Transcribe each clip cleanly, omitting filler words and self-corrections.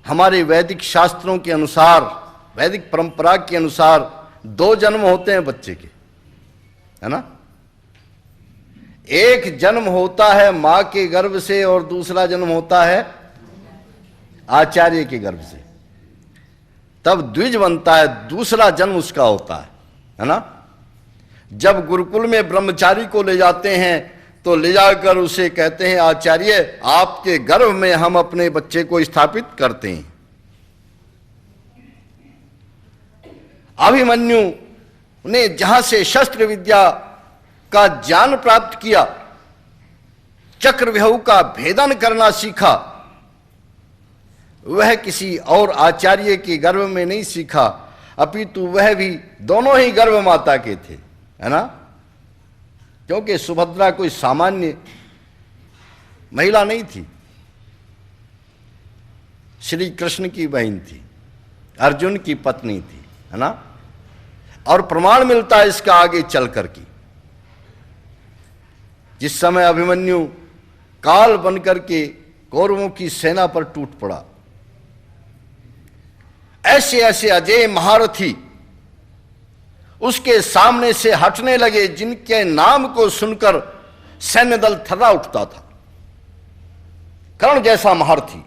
हमारे वैदिक शास्त्रों के अनुसार, वैदिक परंपरा के अनुसार 2 जन्म होते हैं बच्चे के, है ना। एक जन्म होता है मां के गर्भ से और दूसरा जन्म होता है आचार्य के गर्भ से, तब द्विज बनता है, दूसरा जन्म उसका होता है ना। जब गुरुकुल में ब्रह्मचारी को ले जाते हैं तो ले जाकर उसे कहते हैं, आचार्य आपके गर्भ में हम अपने बच्चे को स्थापित करते हैं। अभिमन्यु ने जहां से शस्त्र विद्या का ज्ञान प्राप्त किया, चक्रव्यूह का भेदन करना सीखा, वह किसी और आचार्य के गर्भ में नहीं सीखा, अपितु वह भी दोनों ही गर्भ माता के थे, है ना। क्योंकि सुभद्रा कोई सामान्य महिला नहीं थी, श्री कृष्ण की बहन थी, अर्जुन की पत्नी थी, है ना। और प्रमाण मिलता है इसका आगे चल करके, जिस समय अभिमन्यु काल बनकर के कौरवों की सेना पर टूट पड़ा, ऐसे ऐसे अजय महारथी उसके सामने से हटने लगे, जिनके नाम को सुनकर सैन्य दल थर्रा उठता था। कर्ण जैसा महारथी,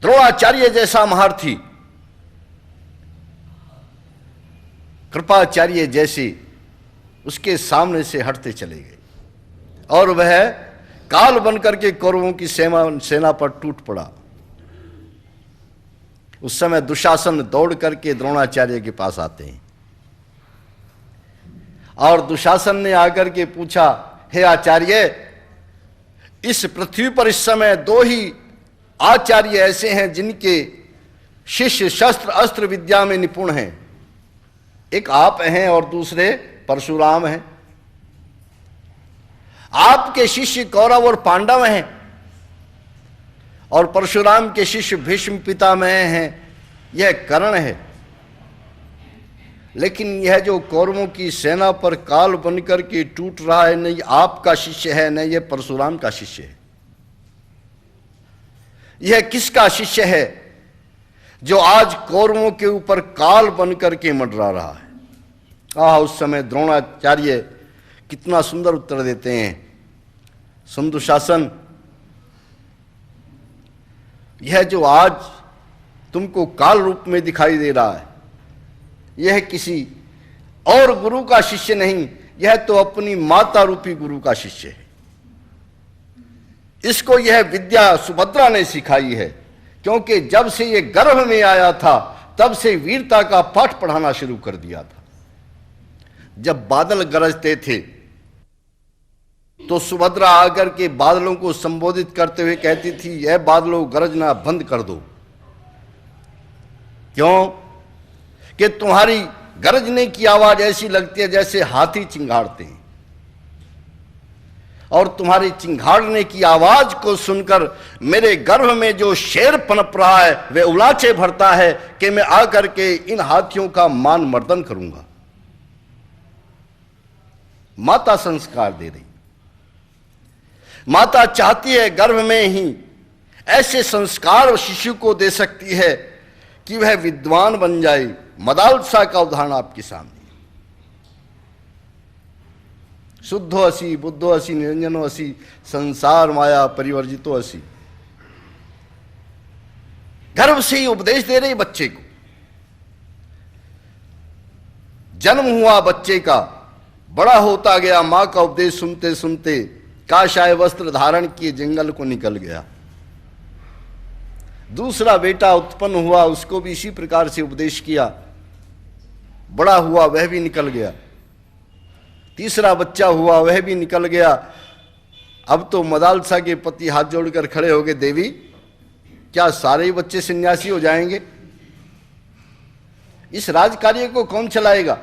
द्रोणाचार्य जैसा महारथी, कृपाचार्य जैसे उसके सामने से हटते चले गए और वह काल बनकर के कौरवों की सेना पर टूट पड़ा। उस समय दुशासन दौड़ करके द्रोणाचार्य के पास आते हैं और दुशासन ने आकर के पूछा, हे आचार्य, इस पृथ्वी पर इस समय 2 ही आचार्य ऐसे हैं जिनके शिष्य शस्त्र अस्त्र विद्या में निपुण हैं, एक आप हैं और दूसरे परशुराम हैं। आपके शिष्य कौरव और पांडव हैं और परशुराम के शिष्य भीष्म पितामह हैं, यह कर्ण है। लेकिन यह जो कौरवों की सेना पर काल बनकर के टूट रहा है, नहीं आपका शिष्य है, नहीं यह परशुराम का शिष्य है। यह किसका शिष्य है जो आज कौरवों के ऊपर काल बनकर के मंडरा रहा है? उस समय द्रोणाचार्य कितना सुंदर उत्तर देते हैं, सुन दुशासन, यह जो आज तुमको काल रूप में दिखाई दे रहा है, यह किसी और गुरु का शिष्य नहीं, यह तो अपनी माता रूपी गुरु का शिष्य है। इसको यह विद्या सुभद्रा ने सिखाई है, क्योंकि जब से यह गर्भ में आया था तब से वीरता का पाठ पढ़ाना शुरू कर दिया था। जब बादल गरजते थे तो सुभद्रा आकर के बादलों को संबोधित करते हुए कहती थी, यह बादलों गरजना बंद कर दो। क्यों? कि तुम्हारी गरजने की आवाज ऐसी लगती है जैसे हाथी चिंगाड़ते हैं, और तुम्हारी चिंगाड़ने की आवाज को सुनकर मेरे गर्भ में जो शेर पनप रहा है वह उलाचे भरता है कि मैं आकर के इन हाथियों का मान मर्दन करूंगा। माता संस्कार दे रही, माता चाहती है गर्भ में ही ऐसे संस्कार शिशु को दे सकती है कि वह विद्वान बन जाए। मदालसा का उदाहरण आपके सामने, शुद्धो असि बुद्धो असि निरंजनो असि संसार माया परिवर्जितो असि। गर्भ से ही उपदेश दे रहे बच्चे को। जन्म हुआ बच्चे का, बड़ा होता गया, मां का उपदेश सुनते सुनते काशाय वस्त्र धारण किए जंगल को निकल गया। दूसरा बेटा उत्पन्न हुआ, उसको भी इसी प्रकार से उपदेश किया, बड़ा हुआ, वह भी निकल गया। तीसरा बच्चा हुआ, वह भी निकल गया। अब तो मदालसा के पति हाथ जोड़कर खड़े हो गए, देवी क्या सारे ही बच्चे सन्यासी हो जाएंगे? इस राजकार्य को कौन चलाएगा?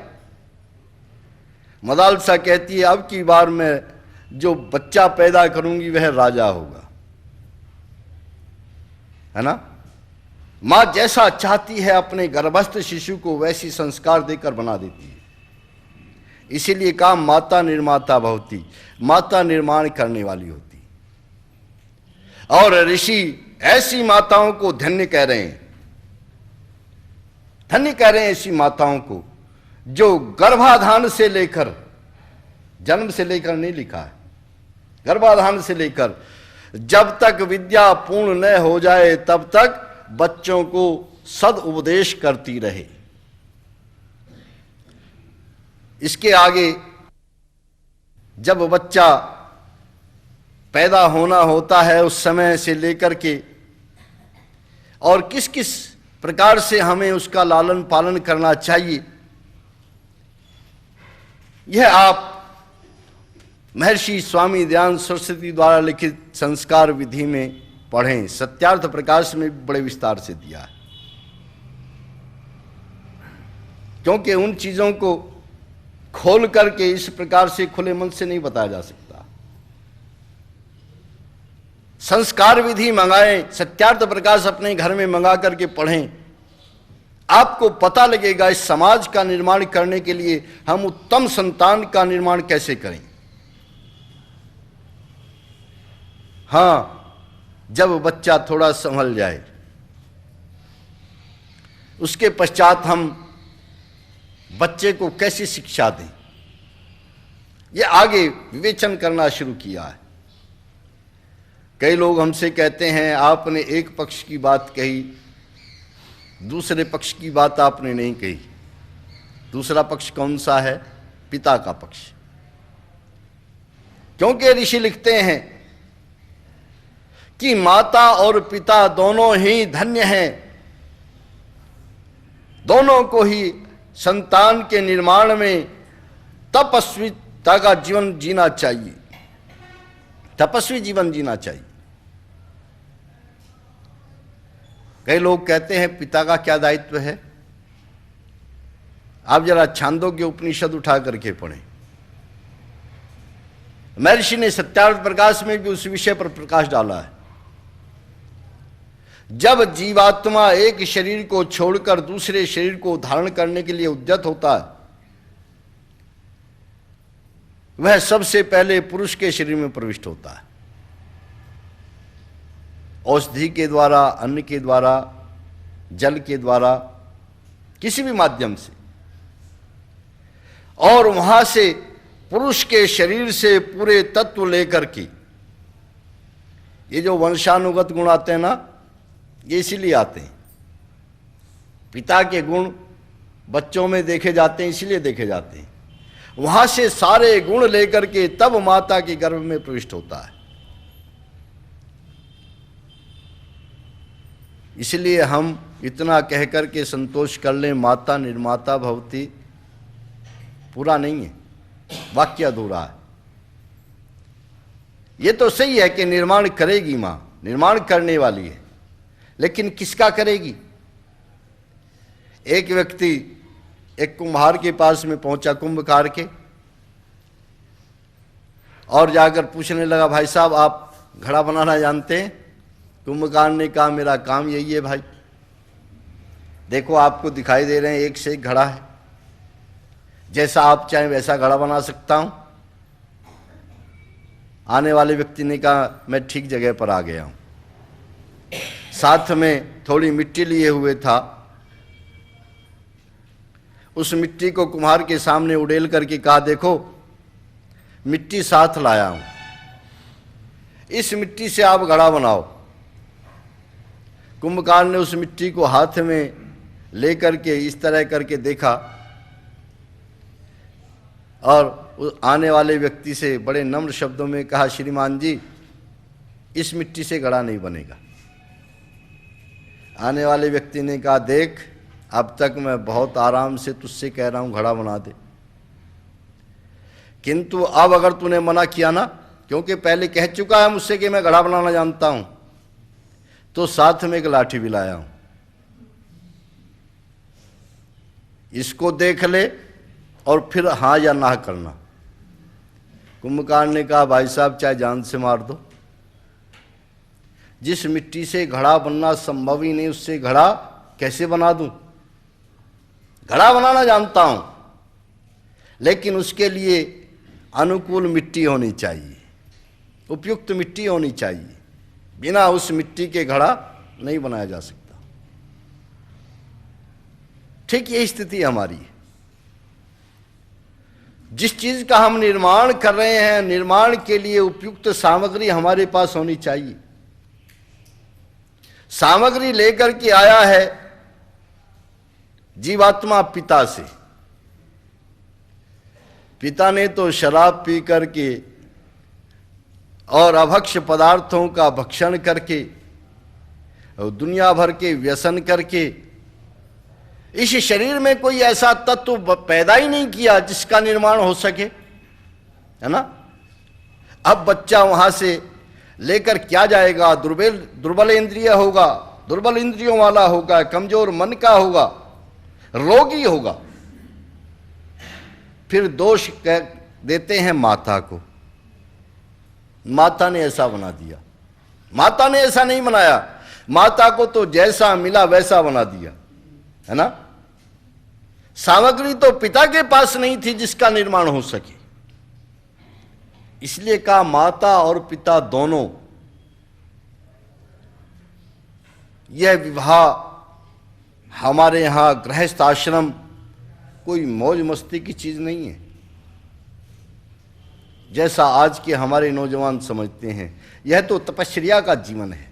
मदालसा कहती है, अब की बार मैं जो बच्चा पैदा करूंगी वह राजा होगा, है ना। मां जैसा चाहती है अपने गर्भस्थ शिशु को वैसी संस्कार देकर बना देती है। इसीलिए कहा माता निर्माता भवति, माता निर्माण करने वाली होती। और ऋषि ऐसी माताओं को धन्य कह रहे हैं, धन्य कह रहे हैं ऐसी माताओं को जो गर्भाधान से लेकर, जन्म से लेकर नहीं लिखा है, गर्भाधान से लेकर जब तक विद्या पूर्ण न हो जाए तब तक बच्चों को सद उपदेश करती रहे। इसके आगे जब बच्चा पैदा होना होता है उस समय से लेकर के और किस किस प्रकार से हमें उसका लालन पालन करना चाहिए, यह आप महर्षि स्वामी दयानंद सरस्वती द्वारा लिखित संस्कार विधि में पढ़ें। सत्यार्थ प्रकाश में भी बड़े विस्तार से दिया है, क्योंकि उन चीजों को खोल करके इस प्रकार से खुले मन से नहीं बताया जा सकता। संस्कार विधि मंगाएं, सत्यार्थ प्रकाश अपने घर में मंगा करके पढ़ें, आपको पता लगेगा इस समाज का निर्माण करने के लिए हम उत्तम संतान का निर्माण कैसे करें। हां, जब बच्चा थोड़ा संभल जाए उसके पश्चात हम बच्चे को कैसी शिक्षा दें, यह आगे विवेचन करना शुरू किया है। कई लोग हमसे कहते हैं आपने एक पक्ष की बात कही, दूसरे पक्ष की बात आपने नहीं कही। दूसरा पक्ष कौन सा है? पिता का पक्ष। क्योंकि ऋषि लिखते हैं कि माता और पिता दोनों ही धन्य हैं, दोनों को ही संतान के निर्माण में तपस्विता का जीवन जीना चाहिए, तपस्वी जीवन जीना चाहिए। कई लोग कहते हैं पिता का क्या दायित्व है? आप जरा छांदोग्य उपनिषद उठा करके पढ़ें। महर्षि ने सत्यार्थ प्रकाश में भी उस विषय पर प्रकाश डाला है। जब जीवात्मा एक शरीर को छोड़कर दूसरे शरीर को धारण करने के लिए उद्यत होता है, वह सबसे पहले पुरुष के शरीर में प्रविष्ट होता है। औषधि के द्वारा, अन्न के द्वारा, जल के द्वारा, किसी भी माध्यम से, और वहां से पुरुष के शरीर से पूरे तत्व लेकर के, ये जो वंशानुगत गुण आते हैं ना, ये इसीलिए आते हैं। पिता के गुण बच्चों में देखे जाते हैं, इसीलिए देखे जाते हैं। वहां से सारे गुण लेकर के तब माता के गर्भ में प्रविष्ट होता है। इसलिए हम इतना कहकर के संतोष कर लें माता निर्माता भवती, पूरा नहीं है, वाक्य अधूरा है। ये तो सही है कि निर्माण करेगी मां, निर्माण करने वाली है, लेकिन किसका करेगी? एक व्यक्ति एक कुम्हार के पास में पहुंचा, कुंभकार के, और जाकर पूछने लगा, भाई साहब आप घड़ा बनाना जानते हैं? कुंभकार ने कहा मेरा काम यही है भाई, देखो आपको दिखाई दे रहे हैं एक से एक घड़ा है, जैसा आप चाहें वैसा घड़ा बना सकता हूं। आने वाले व्यक्ति ने कहा मैं ठीक जगह पर आ गया हूं। साथ में थोड़ी मिट्टी लिए हुए था, उस मिट्टी को कुम्हार के सामने उड़ेल करके कहा देखो मिट्टी साथ लाया हूं, इस मिट्टी से आप घड़ा बनाओ। कुंभकार ने उस मिट्टी को हाथ में लेकर के इस तरह करके देखा और आने वाले व्यक्ति से बड़े नम्र शब्दों में कहा, श्रीमान जी इस मिट्टी से घड़ा नहीं बनेगा। आने वाले व्यक्ति ने कहा देख अब तक मैं बहुत आराम से तुझसे कह रहा हूं घड़ा बना दे, किंतु अब अगर तूने मना किया ना, क्योंकि पहले कह चुका है मुझसे कि मैं घड़ा बनाना जानता हूं, तो साथ में एक लाठी भी लाया हूं, इसको देख ले और फिर हाँ या ना करना। कुंभकार ने कहा भाई साहब चाहे जान से मार दो, जिस मिट्टी से घड़ा बनना संभव ही नहीं उससे घड़ा कैसे बना दूं? घड़ा बनाना जानता हूं, लेकिन उसके लिए अनुकूल मिट्टी होनी चाहिए, उपयुक्त मिट्टी होनी चाहिए। बिना उस मिट्टी के घड़ा नहीं बनाया जा सकता। ठीक यही स्थिति हमारी है। जिस चीज का हम निर्माण कर रहे हैं, निर्माण के लिए उपयुक्त सामग्री हमारे पास होनी चाहिए। सामग्री लेकर के आया है जीवात्मा पिता से। पिता ने तो शराब पी करके और अभक्ष्य पदार्थों का भक्षण करके और दुनिया भर के व्यसन करके इस शरीर में कोई ऐसा तत्व पैदा ही नहीं किया जिसका निर्माण हो सके, है ना। अब बच्चा वहां से लेकर क्या जाएगा? दुर्बल इंद्रिय होगा, दुर्बल इंद्रियों वाला होगा, कमजोर मन का होगा, रोगी होगा। फिर दोष कह देते हैं माता को, माता ने ऐसा बना दिया। माता ने ऐसा नहीं बनाया, माता को तो जैसा मिला वैसा बना दिया, है ना। सामग्री तो पिता के पास नहीं थी जिसका निर्माण हो सके। इसलिए कहा माता और पिता दोनों, यह विवाह हमारे यहां गृहस्थ आश्रम कोई मौज मस्ती की चीज नहीं है जैसा आज के हमारे नौजवान समझते हैं। यह तो तपस्या का जीवन है।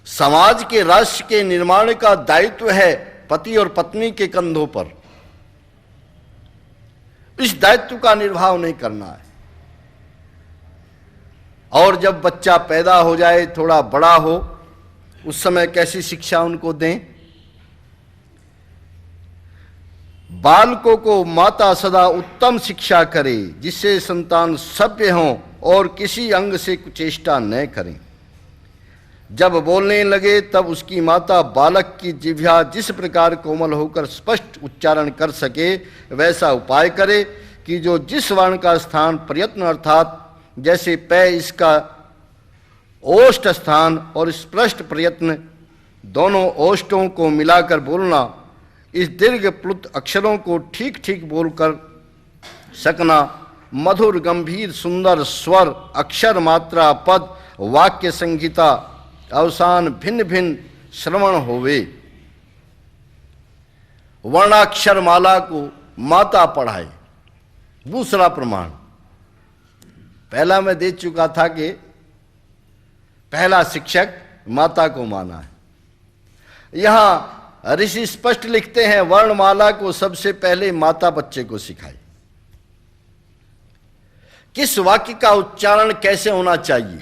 समाज के, राष्ट्र के निर्माण का दायित्व है पति और पत्नी के कंधों पर। इस दायित्व का निर्वाह उन्हें करना है। और जब बच्चा पैदा हो जाए, थोड़ा बड़ा हो, उस समय कैसी शिक्षा उनको दें? बालकों को माता सदा उत्तम शिक्षा करे, जिससे संतान सभ्य हों और किसी अंग से कुचेष्टा न करें। जब बोलने लगे तब उसकी माता बालक की जिह्वा जिस प्रकार कोमल होकर स्पष्ट उच्चारण कर सके वैसा उपाय करे कि जो जिस वर्ण का स्थान प्रयत्न, अर्थात जैसे पै इसका ओष्ठ स्थान और स्पष्ट प्रयत्न दोनों ओष्ठों को मिलाकर बोलना, इस दीर्घ प्लुत अक्षरों को ठीक ठीक बोलकर सकना, मधुर गंभीर सुंदर स्वर, अक्षर मात्रा, पद, वाक्य संहिता, अवसान भिन्न भिन्न श्रवण होवे। वर्णाक्षर माला को माता पढ़ाए। दूसरा प्रमाण पहला मैं दे चुका था कि पहला शिक्षक माता को माना है। यहां ऋषि स्पष्ट लिखते हैं वर्णमाला को सबसे पहले माता बच्चे को सिखाए। किस वाक्य का उच्चारण कैसे होना चाहिए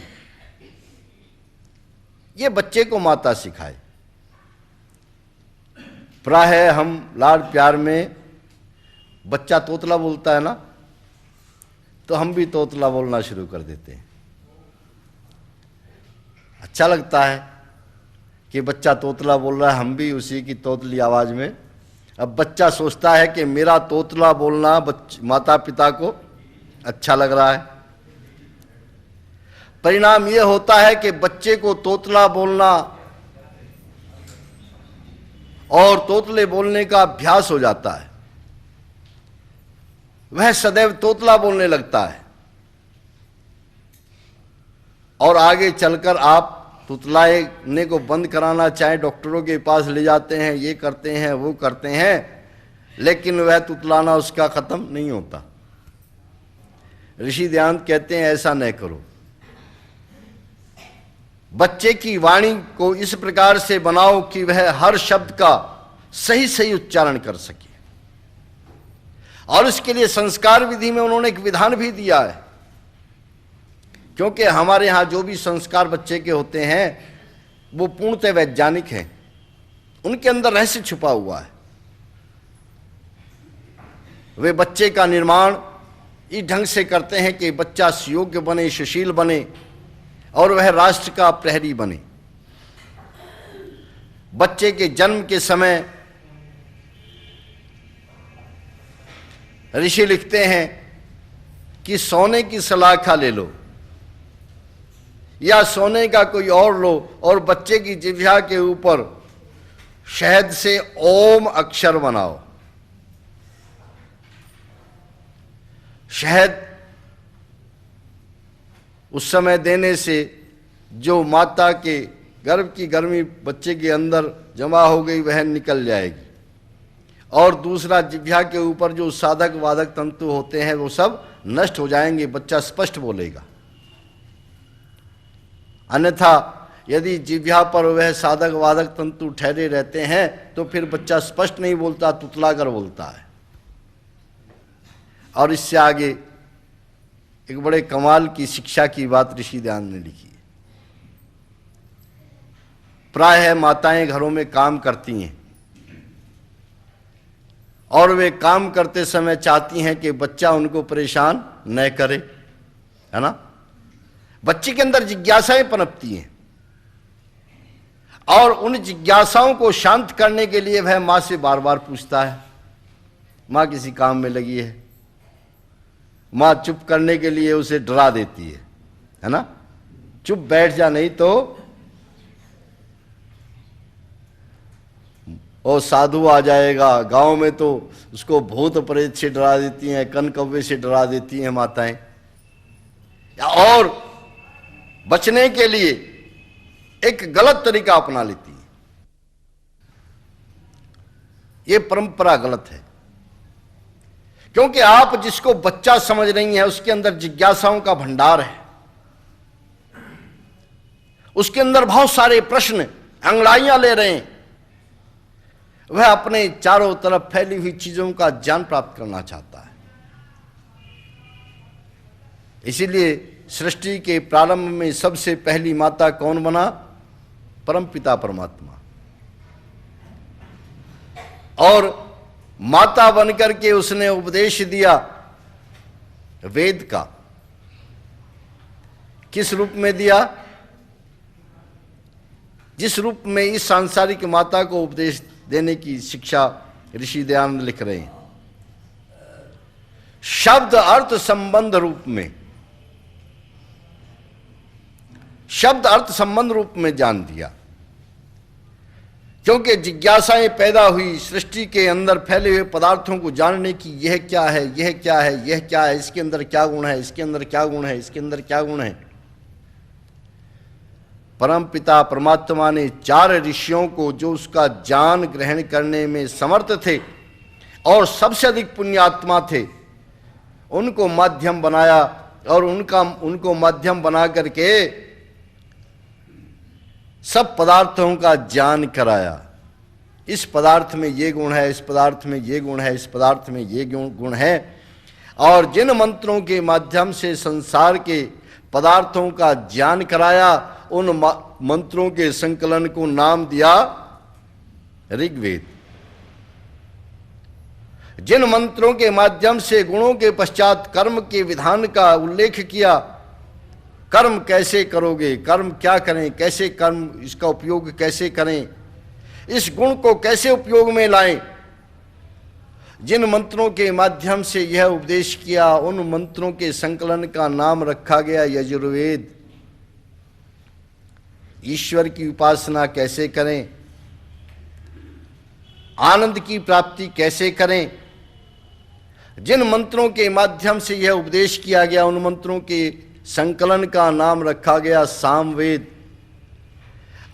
ये बच्चे को माता सिखाए। प्राय हम लाड प्यार में बच्चा तोतला बोलता है ना, तो हम भी तोतला बोलना शुरू कर देते हैं। अच्छा लगता है कि बच्चा तोतला बोल रहा है, हम भी उसी की तोतली आवाज में। अब बच्चा सोचता है कि मेरा तोतला बोलना माता पिता को अच्छा लग रहा है। परिणाम यह होता है कि बच्चे को तोतला बोलना और तोतले बोलने का अभ्यास हो जाता है। वह सदैव तोतला बोलने लगता है और आगे चलकर आप तुतलाने को बंद कराना चाहें, डॉक्टरों के पास ले जाते हैं, ये करते हैं वो करते हैं, लेकिन वह तुतलाना उसका खत्म नहीं होता। ऋषि दयानंद कहते हैं ऐसा न करो। बच्चे की वाणी को इस प्रकार से बनाओ कि वह हर शब्द का सही सही उच्चारण कर सके। और इसके लिए संस्कार विधि में उन्होंने एक विधान भी दिया है, क्योंकि हमारे यहाँ जो भी संस्कार बच्चे के होते हैं वो पूर्णतः वैज्ञानिक हैं, उनके अंदर रहस्य छुपा हुआ है। वे बच्चे का निर्माण इस ढंग से करते हैं कि बच्चा सुयोग्य बने, सुशील बने और वह राष्ट्र का प्रहरी बने। बच्चे के जन्म के समय ऋषि लिखते हैं कि सोने की सलाखा ले लो या सोने का कोई और लो और बच्चे की जिह्वा के ऊपर शहद से ओम अक्षर बनाओ। शहद उस समय देने से जो माता के गर्भ की गर्मी बच्चे के अंदर जमा हो गई वह निकल जाएगी, और दूसरा जिह्वा के ऊपर जो साधक वादक तंतु होते हैं वो सब नष्ट हो जाएंगे, बच्चा स्पष्ट बोलेगा। अन्यथा यदि जिह्वा पर वह साधक वादक तंतु ठहरे रहते हैं तो फिर बच्चा स्पष्ट नहीं बोलता, तुतला कर बोलता है। और इससे आगे एक बड़े कमाल की शिक्षा की बात ऋषि दयानंद ने लिखी है। प्रायः माताएं घरों में काम करती हैं और वे काम करते समय चाहती हैं कि बच्चा उनको परेशान न करे, है ना। बच्चे के अंदर जिज्ञासाएं पनपती हैं और उन जिज्ञासाओं को शांत करने के लिए वह मां से बार बार पूछता है। मां किसी काम में लगी है, मां चुप करने के लिए उसे डरा देती है ना। चुप बैठ जा नहीं तो और साधु आ जाएगा। गांव में तो उसको भूत प्रेत से डरा देती हैं, कन कौवे से डरा देती हैं माताएं, और बचने के लिए एक गलत तरीका अपना लेती है। ये परंपरा गलत है, क्योंकि आप जिसको बच्चा समझ रही हैं उसके अंदर जिज्ञासाओं का भंडार है, उसके अंदर बहुत सारे प्रश्न अंगड़ाइयां ले रहे हैं। वह अपने चारों तरफ फैली हुई चीजों का ज्ञान प्राप्त करना चाहता है। इसीलिए सृष्टि के प्रारंभ में सबसे पहली माता कौन बना? परमपिता परमात्मा। और माता बनकर के उसने उपदेश दिया वेद का। किस रूप में दिया? जिस रूप में इस सांसारिक माता को उपदेश देने की शिक्षा ऋषि दयानंद लिख रहे हैं, शब्द अर्थ संबंध रूप में, शब्द अर्थ संबंध रूप में जान दिया। क्योंकि जिज्ञासाएं पैदा हुई सृष्टि के अंदर फैले हुए पदार्थों को जानने की, यह क्या है, यह क्या है, यह क्या है, इसके अंदर क्या गुण है, इसके अंदर क्या गुण है, इसके अंदर क्या गुण है। परमपिता परमात्मा ने चार ऋषियों को जो उसका ज्ञान ग्रहण करने में समर्थ थे और सबसे अधिक पुण्यात्मा थे, उनको माध्यम बनाया और उनको माध्यम बना करके सब पदार्थों का ज्ञान कराया। इस पदार्थ में ये गुण है, इस पदार्थ में ये गुण है, इस पदार्थ में ये गुण है। और जिन मंत्रों के माध्यम से संसार के पदार्थों का ज्ञान कराया, उन मंत्रों के संकलन को नाम दिया ऋग्वेद। जिन मंत्रों के माध्यम से गुणों के पश्चात कर्म के विधान का उल्लेख किया, कर्म कैसे करोगे, कर्म क्या करें, कैसे कर्म, इसका उपयोग कैसे करें, इस गुण को कैसे उपयोग में लाएं, जिन मंत्रों के माध्यम से यह उपदेश किया, उन मंत्रों के संकलन का नाम रखा गया यजुर्वेद। ईश्वर की उपासना कैसे करें, आनंद की प्राप्ति कैसे करें, जिन मंत्रों के माध्यम से यह उपदेश किया गया, उन मंत्रों के संकलन का नाम रखा गया सामवेद।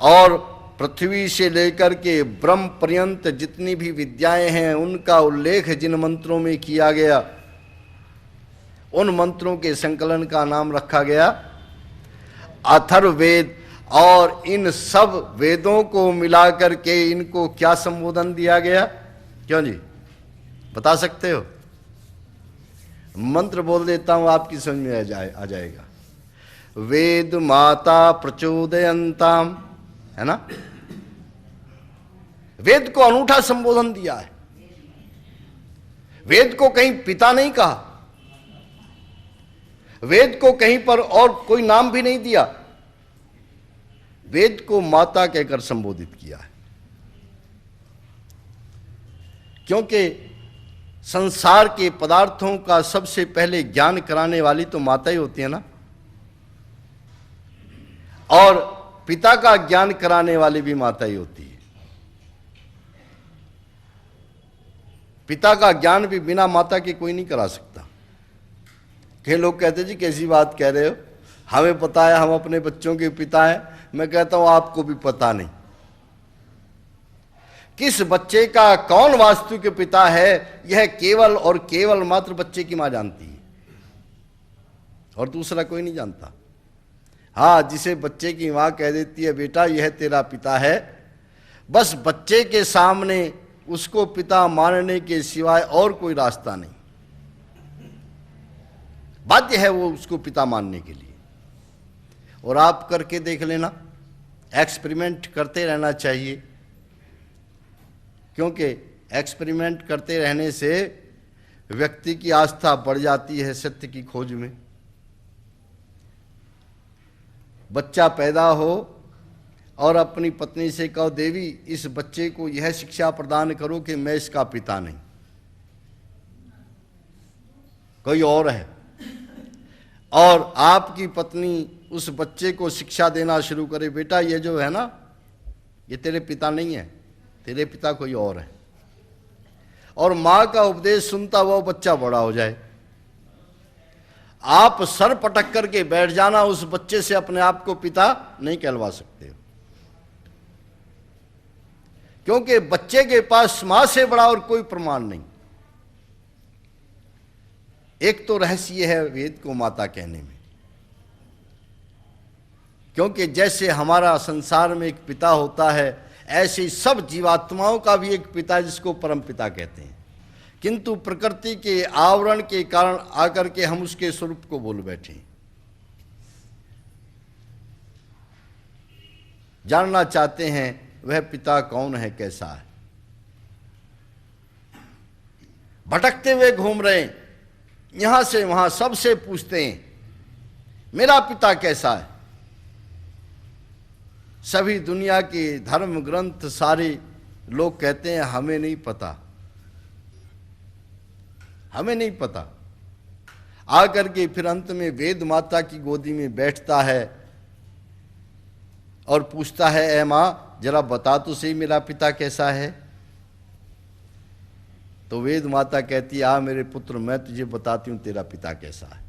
और पृथ्वी से लेकर के ब्रह्म पर्यंत जितनी भी विद्याएं हैं उनका उल्लेख जिन मंत्रों में किया गया, उन मंत्रों के संकलन का नाम रखा गया अथर्ववेद। और इन सब वेदों को मिलाकर के इनको क्या संबोधन दिया गया? क्यों जी, बता सकते हो? मंत्र बोल देता हूं, आपकी समझ में आ जाएगा। वेद माता प्रचोदयंताम, है ना। वेद को अनूठा संबोधन दिया है। वेद को कहीं पिता नहीं कहा, वेद को कहीं पर और कोई नाम भी नहीं दिया, वेद को माता कहकर संबोधित किया है। क्योंकि संसार के पदार्थों का सबसे पहले ज्ञान कराने वाली तो माता ही होती है ना, और पिता का ज्ञान कराने वाली भी माता ही होती है। पिता का ज्ञान भी बिना माता के कोई नहीं करा सकता। कई लोग कहते जी कैसी बात कह रहे हो, हमें पता है हम अपने बच्चों के पिता हैं। मैं कहता हूं आपको भी पता नहीं किस बच्चे का कौन वास्तविक पिता है, यह केवल और केवल मात्र बच्चे की मां जानती है और दूसरा कोई नहीं जानता। हाँ, जिसे बच्चे की मां कह देती है बेटा यह तेरा पिता है, बस बच्चे के सामने उसको पिता मानने के सिवाय और कोई रास्ता नहीं, बाध्य है वो उसको पिता मानने के लिए। और आप करके देख लेना, एक्सपेरिमेंट करते रहना चाहिए, क्योंकि एक्सपेरिमेंट करते रहने से व्यक्ति की आस्था बढ़ जाती है सत्य की खोज में। बच्चा पैदा हो और अपनी पत्नी से कहो देवी इस बच्चे को यह शिक्षा प्रदान करो कि मैं इसका पिता नहीं, कोई और है, और आपकी पत्नी उस बच्चे को शिक्षा देना शुरू करे बेटा ये जो है ना ये तेरे पिता नहीं है, तेरे पिता कोई और है, और मां का उपदेश सुनता हुआ बच्चा बड़ा हो जाए, आप सर पटक करके बैठ जाना, उस बच्चे से अपने आप को पिता नहीं कहलवा सकते हो, क्योंकि बच्चे के पास मां से बड़ा और कोई प्रमाण नहीं। एक तो रहस्य है वेद को माता कहने में, क्योंकि जैसे हमारा संसार में एक पिता होता है ऐसे सब जीवात्माओं का भी एक पिता है जिसको परम पिता कहते हैं, किंतु प्रकृति के आवरण के कारण आकर के हम उसके स्वरूप को भूल बैठे। जानना चाहते हैं वह पिता कौन है, कैसा है, भटकते हुए घूम रहे हैं, यहां से वहां सबसे पूछते हैं मेरा पिता कैसा है। सभी दुनिया के धर्म ग्रंथ सारे लोग कहते हैं हमें नहीं पता, हमें नहीं पता। आकर के फिर अंत में वेद माता की गोदी में बैठता है और पूछता है ऐ मां जरा बता तो सही मेरा पिता कैसा है। तो वेद माता कहती है आ मेरे पुत्र मैं तुझे बताती हूं तेरा पिता कैसा है।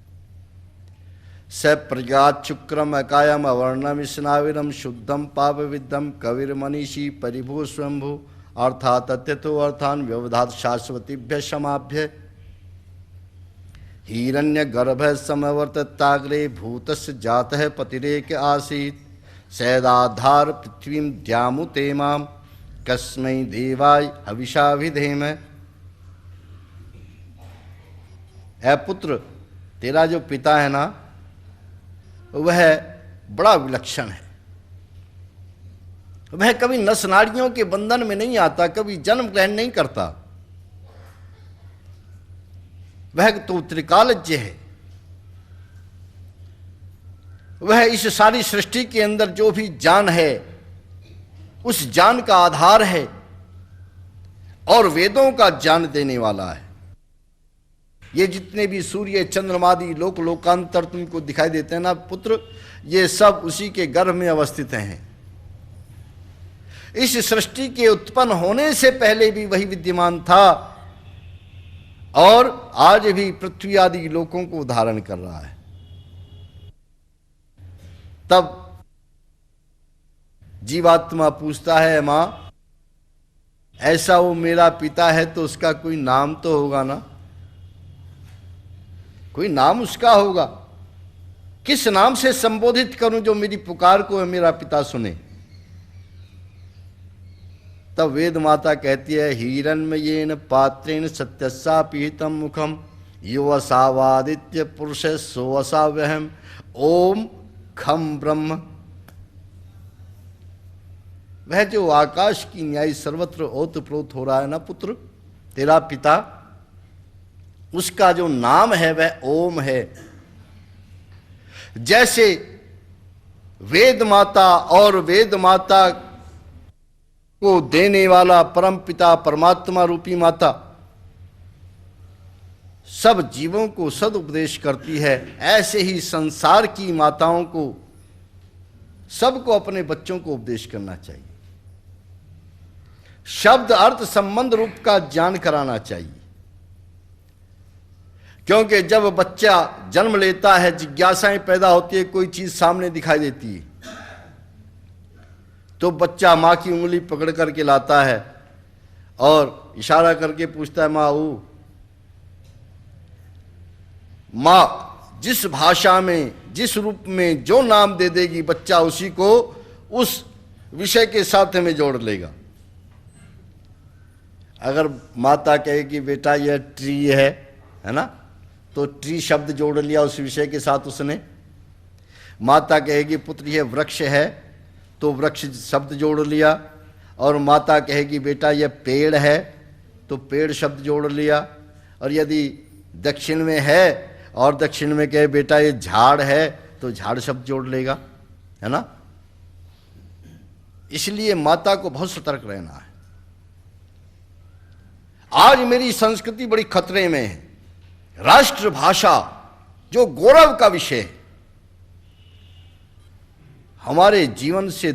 स प्रज्ञात शुक्रम अकायम अवर्णम स्नाविरम शुद्धम पाप विद्धम कविर मनीषी परिभू स्वयंभू अर्थात तथ्यतो अर्थान व्यवधात शाश्वतीभ्य समाभ्य हिरण्य गर्भ समवर्तताग्रे भूतस्य जातः पतिरेक आसीत् सैदाधार पृथ्वीं द्यामुते माम कस्मै देवाय हविषा विधेम। ऐ पुत्र तेरा जो पिता है ना वह बड़ा विलक्षण है, वह कभी नस नाड़ियों के बंधन में नहीं आता, कभी जन्म ग्रहण नहीं करता, वह तो त्रिकालज्ञ है, वह इस सारी सृष्टि के अंदर जो भी जान है उस जान का आधार है और वेदों का ज्ञान देने वाला है। ये जितने भी सूर्य चंद्रमादि लोक लोकांतर तुमको दिखाई देते हैं ना पुत्र, ये सब उसी के गर्भ में अवस्थित हैं। इस सृष्टि के उत्पन्न होने से पहले भी वही विद्यमान था और आज भी पृथ्वी आदि लोकों को धारण कर रहा है। तब जीवात्मा पूछता है मां ऐसा वो मेरा पिता है तो उसका कोई नाम तो होगा ना, कोई नाम उसका होगा, किस नाम से संबोधित करूं जो मेरी पुकार को मेरा पिता सुने। तब वेद माता कहती है हिरण्मयेन पात्रेण सत्यस्सा पीहितम मुखम युवसावादित्य पुरुष सोवसाव्यहम ओम खम ब्रह्म। वह जो आकाश की न्याय सर्वत्र ओतप्रोत हो रहा है ना पुत्र तेरा पिता, उसका जो नाम है वह ओम है। जैसे वेद माता और वेद माता को देने वाला परम पिता परमात्मा रूपी माता सब जीवों को सदुपदेश करती है, ऐसे ही संसार की माताओं को सबको अपने बच्चों को उपदेश करना चाहिए, शब्द अर्थ संबंध रूप का ज्ञान कराना चाहिए। क्योंकि जब बच्चा जन्म लेता है जिज्ञासाएं पैदा होती है, कोई चीज सामने दिखाई देती है तो बच्चा माँ की उंगली पकड़ करके लाता है और इशारा करके पूछता है माँ वो। माँ जिस भाषा में जिस रूप में जो नाम दे देगी बच्चा उसी को उस विषय के साथ में जोड़ लेगा। अगर माता कहे कि बेटा यह ट्री है ना, तो ट्री शब्द जोड़ लिया उस विषय के साथ उसने। माता कहेगी पुत्र यह वृक्ष है तो वृक्ष शब्द जोड़ लिया। और माता कहेगी बेटा यह पेड़ है तो पेड़ शब्द जोड़ लिया। और यदि दक्षिण में है और दक्षिण में कहे बेटा ये झाड़ है तो झाड़ शब्द जोड़ लेगा, है ना। इसलिए माता को बहुत सतर्क रहना है। आज मेरी संस्कृति बड़ी खतरे में है। राष्ट्रभाषा जो गौरव का विषय है हमारे जीवन से